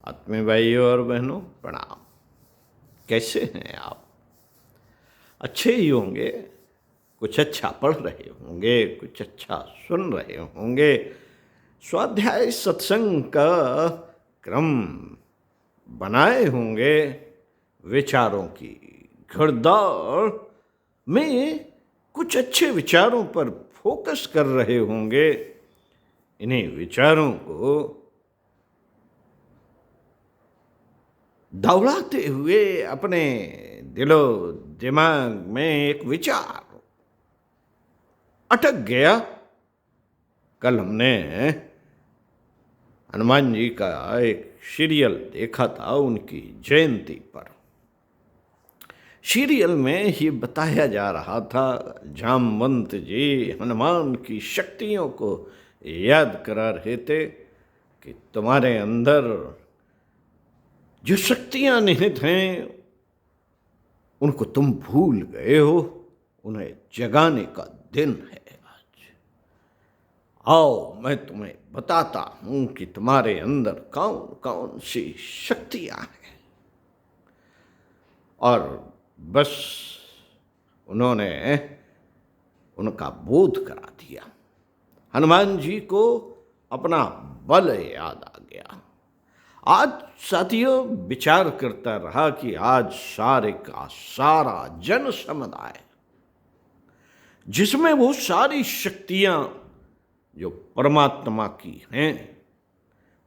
आत्मीय भाइयों और बहनों प्रणाम। कैसे हैं आप? अच्छे ही होंगे। कुछ अच्छा पढ़ रहे होंगे, कुछ अच्छा सुन रहे होंगे, स्वाध्याय सत्संग का क्रम बनाए होंगे, विचारों की घड़दौड़ में कुछ अच्छे विचारों पर फोकस कर रहे होंगे। इन्हीं विचारों को दौड़ाते हुए अपने दिलो दिमाग में एक विचार अटक गया। कल हमने हनुमान जी का एक सीरियल देखा था उनकी जयंती पर। सीरियल में ये बताया जा रहा था, जामवंत जी हनुमान की शक्तियों को याद करा रहे थे कि तुम्हारे अंदर जो शक्तियां निहित हैं उनको तुम भूल गए हो, उन्हें जगाने का दिन है आज। आओ मैं तुम्हें बताता हूं कि तुम्हारे अंदर कौन कौन सी शक्तियां हैं। और बस उन्होंने उनका बोध करा दिया। हनुमान जी को अपना बल याद आ गया। आज साथियों विचार करता रहा कि आज सारे का सारा जन समुदाय जिसमें वो सारी शक्तियां जो परमात्मा की हैं,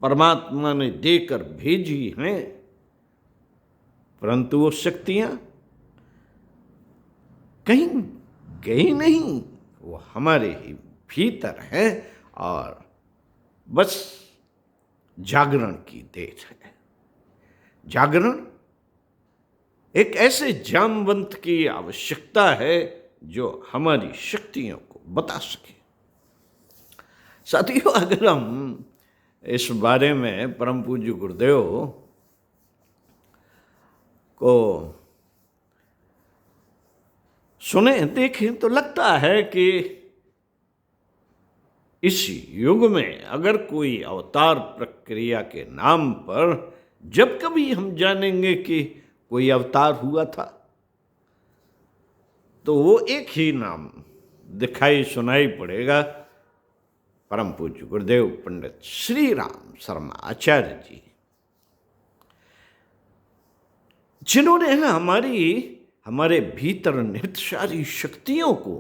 परमात्मा ने देकर भेजी हैं, परंतु वो शक्तियां कहीं गई नहीं, वो हमारे ही भीतर हैं और बस जागरण की देर है। जागरण एक ऐसे जामवंत की आवश्यकता है जो हमारी शक्तियों को बता सके। साथियों, अगर हम इस बारे में परम पूज्य गुरुदेव को सुने देखें तो लगता है कि इस युग में अगर कोई अवतार प्रक्रिया के नाम पर जब कभी हम जानेंगे कि कोई अवतार हुआ था तो वो एक ही नाम दिखाई सुनाई पड़ेगा, परम पूज्य गुरुदेव पंडित श्री राम शर्मा आचार्य जी, जिन्होंने हमारे भीतर निहित सारी शक्तियों को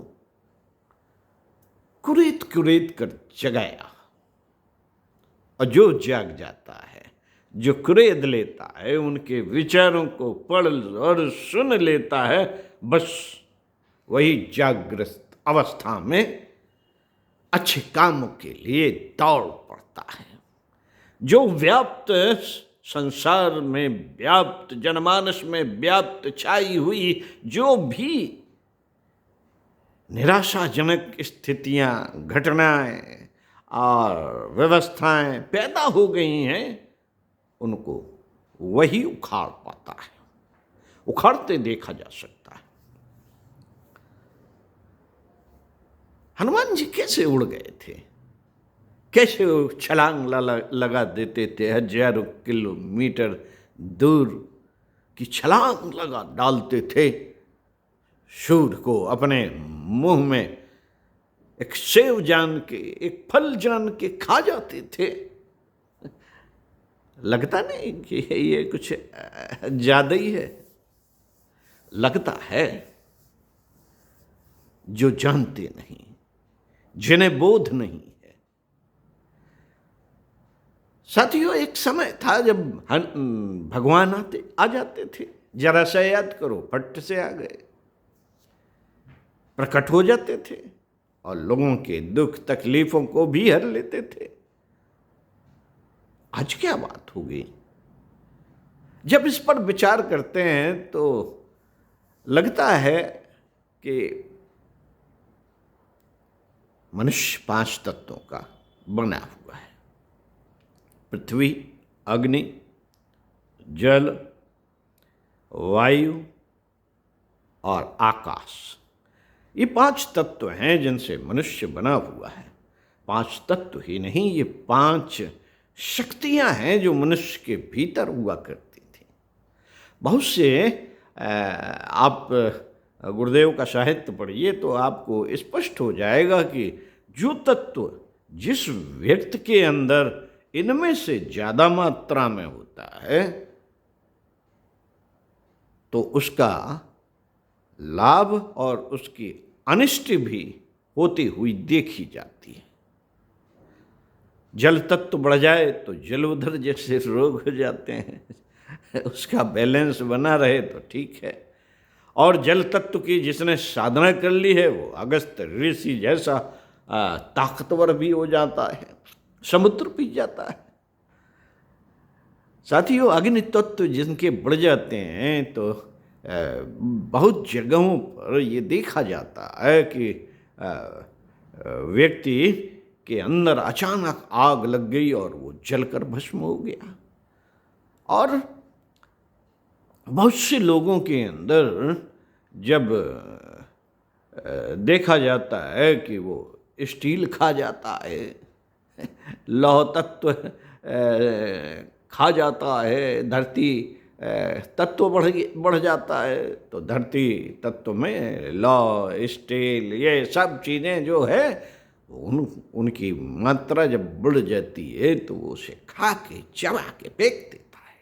कुरेद कुरेद कर जगाया। और जो जाग जाता है, जो कुरेद लेता है, उनके विचारों को पढ़ और सुन लेता है, बस वही जागृत अवस्था में अच्छे कामों के लिए दौड़ पड़ता है। जो व्याप्त संसार में व्याप्त जनमानस में व्याप्त छाई हुई जो भी निराशाजनक स्थितियां, घटनाएं और व्यवस्थाएं पैदा हो गई हैं, उनको वही उखाड़ पाता है, उखाड़ते देखा जा सकता है। हनुमान जी कैसे उड़ गए थे, कैसे छलांग लगा देते थे, हजारों किलोमीटर दूर की छलांग लगा डालते थे, सूर्य को अपने मुंह में एक सेव जान के, एक फल जान के खा जाते थे। लगता नहीं कि ये कुछ ज्यादा ही है? लगता है। जो जानते नहीं, जिन्हें बोध नहीं है। साथियों, एक समय था जब भगवान आ जाते थे, जरा सा याद करो, फट से आ गए, प्रकट हो जाते थे और लोगों के दुख तकलीफों को भी हर लेते थे। आज क्या बात हो गई? जब इस पर विचार करते हैं तो लगता है कि मनुष्य 5 तत्वों का बना हुआ है। पृथ्वी, अग्नि, जल, वायु और आकाश, ये 5 तत्व हैं जिनसे मनुष्य बना हुआ है। 5 तत्व ही नहीं, ये 5 शक्तियां हैं जो मनुष्य के भीतर हुआ करती थी। बहुत से आप गुरुदेव का साहित्य पढ़िए तो आपको स्पष्ट हो जाएगा कि जो तत्व जिस व्यक्ति के अंदर इनमें से ज़्यादा मात्रा में होता है तो उसका लाभ और उसकी अनिष्ट भी होती हुई देखी जाती है। जल तत्व बढ़ जाए तो जलोदर जैसे रोग हो जाते हैं, उसका बैलेंस बना रहे तो ठीक है। और जल तत्व की जिसने साधना कर ली है वो अगस्त ऋषि जैसा ताकतवर भी हो जाता है, समुद्र पी जाता है। साथियों, अग्नि तत्व जिनके बढ़ जाते हैं तो बहुत जगहों पर ये देखा जाता है कि व्यक्ति के अंदर अचानक आग लग गई और वो जलकर भस्म हो गया। और बहुत से लोगों के अंदर जब देखा जाता है कि वो स्टील खा जाता है, लौह तत्व खा जाता है, धरती तत्व बढ़ जाता है, तो धरती तत्व में लौह स्टील ये सब चीज़ें जो है उनकी मात्रा जब बढ़ जाती है तो वो उसे खा के चबा के फेंक देता है।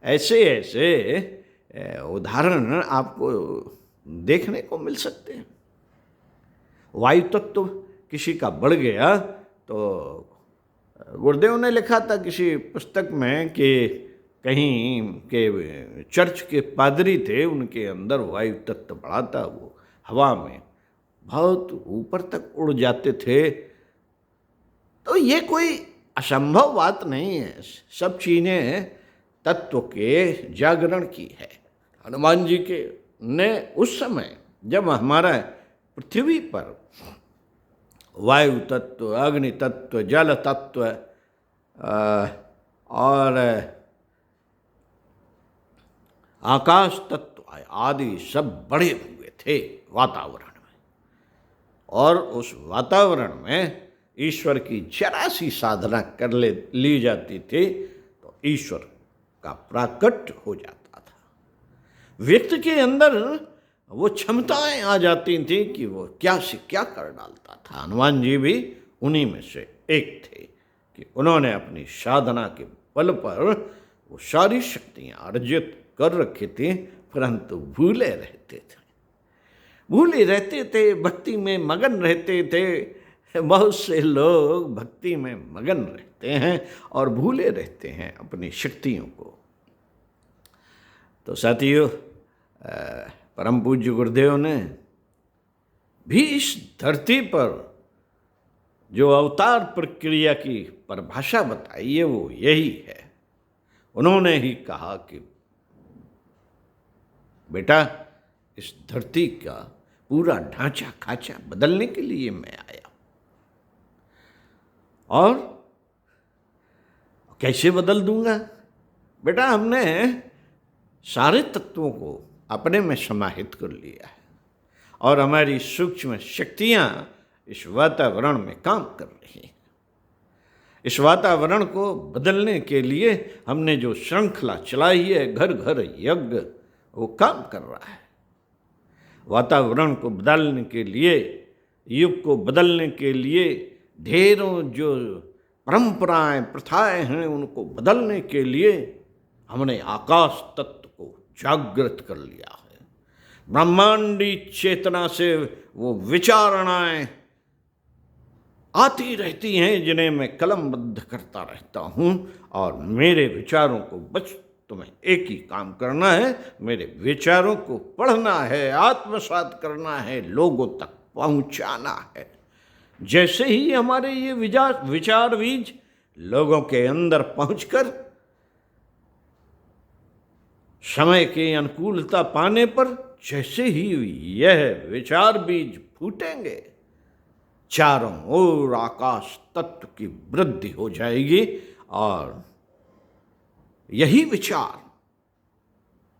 ऐसे ऐसे उदाहरण आपको देखने को मिल सकते हैं। वायु तत्व किसी का बढ़ गया तो गुरुदेव ने लिखा था किसी पुस्तक में कि कहीं के चर्च के पादरी थे, उनके अंदर वायु तत्व बढ़ा था, वो हवा में बहुत ऊपर तक उड़ जाते थे। तो ये कोई असंभव बात नहीं है, सब चीज़ें तत्व के जागरण की है। हनुमान जी के ने उस समय जब हमारा पृथ्वी पर वायु तत्व, अग्नि तत्व, जल तत्व और आकाश तत्व आदि सब बढ़े हुए थे वातावरण में, और उस वातावरण में ईश्वर की जरा सी साधना कर ली जाती थी तो ईश्वर का प्राकट्य हो जाता था। व्यक्ति के अंदर वो क्षमताएं आ जाती थी कि वो क्या से क्या कर डालता था। हनुमान जी भी उन्हीं में से एक थे कि उन्होंने अपनी साधना के बल पर वो सारी शक्तियां अर्जित कर रखी थी, परंतु भूले रहते थे, भक्ति में मगन रहते थे। बहुत से लोग भक्ति में मगन रहते हैं और भूले रहते हैं अपनी शक्तियों को। तो साथियों, परम पूज्य गुरुदेव ने भी इस धरती पर जो अवतार प्रक्रिया की परिभाषा बताई है वो यही है। उन्होंने ही कहा कि बेटा, इस धरती का पूरा ढांचा खाचा बदलने के लिए मैं आया। और कैसे बदल दूंगा? बेटा, हमने सारे तत्वों को अपने में समाहित कर लिया है और हमारी सूक्ष्म शक्तियां इस वातावरण में काम कर रही हैं। इस वातावरण को बदलने के लिए हमने जो श्रृंखला चलाई है, घर घर यज्ञ, वो काम कर रहा है। वातावरण को बदलने के लिए, युग को बदलने के लिए ढेरों जो परंपराएं, प्रथाएं हैं, उनको बदलने के लिए हमने आकाश तत्व को जागृत कर लिया है। ब्रह्मांडी चेतना से वो विचारणाएं आती रहती हैं जिन्हें मैं कलमबद्ध करता रहता हूँ, और मेरे विचारों को बस तुम्हें एक ही काम करना है, मेरे विचारों को पढ़ना है, आत्मसात करना है, लोगों तक पहुँचाना है। जैसे ही हमारे ये विचार बीज लोगों के अंदर पहुँचकर समय की अनुकूलता पाने पर जैसे ही यह विचार बीज फूटेंगे, चारों ओर आकाश तत्व की वृद्धि हो जाएगी और यही विचार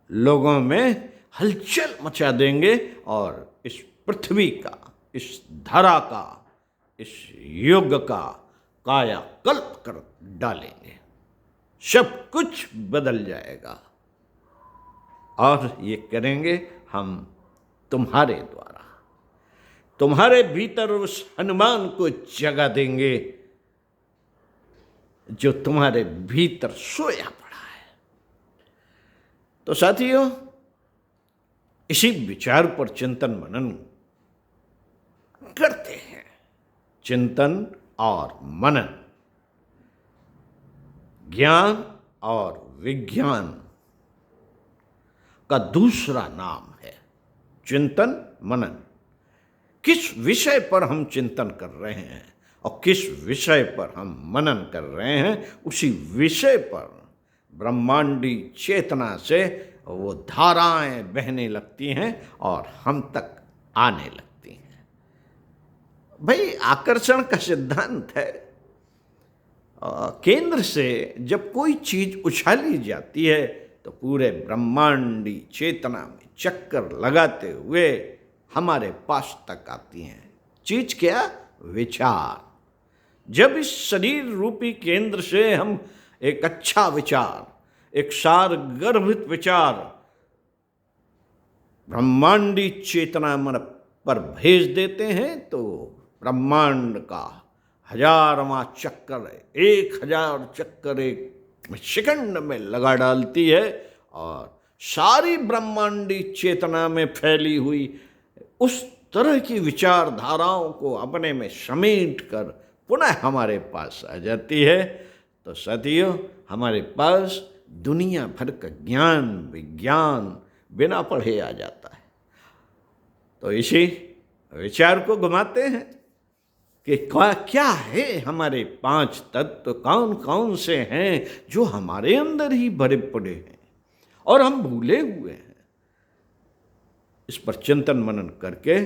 लोगों में हलचल मचा देंगे और इस पृथ्वी का, इस धरा का, इस युग का कायाकल्प कर डालेंगे, सब कुछ बदल जाएगा। और ये करेंगे हम तुम्हारे द्वारा। तुम्हारे भीतर उस हनुमान को जगा देंगे जो तुम्हारे भीतर सोया पड़ा है। तो साथियों, इसी विचार पर चिंतन मनन करते हैं। चिंतन और मनन, ज्ञान और विज्ञान का दूसरा नाम है चिंतन मनन। किस विषय पर हम चिंतन कर रहे हैं और किस विषय पर हम मनन कर रहे हैं, उसी विषय पर ब्रह्मांडी चेतना से वो धाराएं बहने लगती हैं और हम तक आने लगती हैं। भाई, आकर्षण का सिद्धांत है। केंद्र से जब कोई चीज उछाली जाती है तो पूरे ब्रह्मांडी चेतना में चक्कर लगाते हुए हमारे पास तक आती हैं। चीज क्या? विचार। जब इस शरीर रूपी केंद्र से हम एक अच्छा विचार, एक सार गर्भित विचार ब्रह्मांडी चेतना मन पर भेज देते हैं तो ब्रह्मांड का 1000वां चक्कर, 1000 चक्कर एक सेकंड में लगा डालती है और सारी ब्रह्मांडी चेतना में फैली हुई उस तरह की विचारधाराओं को अपने में समेट कर पुनः हमारे पास आ जाती है। तो साथियों, हमारे पास दुनिया भर का ज्ञान विज्ञान बिना पढ़े आ जाता है। तो इसी विचार को घुमाते हैं कि क्या है हमारे 5 तत्व, कौन कौन से हैं जो हमारे अंदर ही भरे पड़े हैं और हम भूले हुए हैं। इस पर चिंतन मनन करके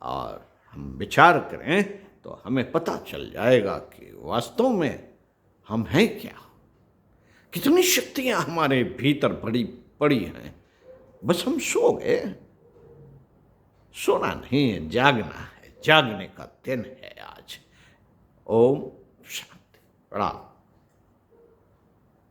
और हम विचार करें तो हमें पता चल जाएगा कि वास्तव में हम हैं क्या, कितनी शक्तियां हमारे भीतर भरी पड़ी हैं। बस हम सो गए। सोना नहीं है, जागना है। जागने का दिन है आज। ओम शांति। प्रणाम।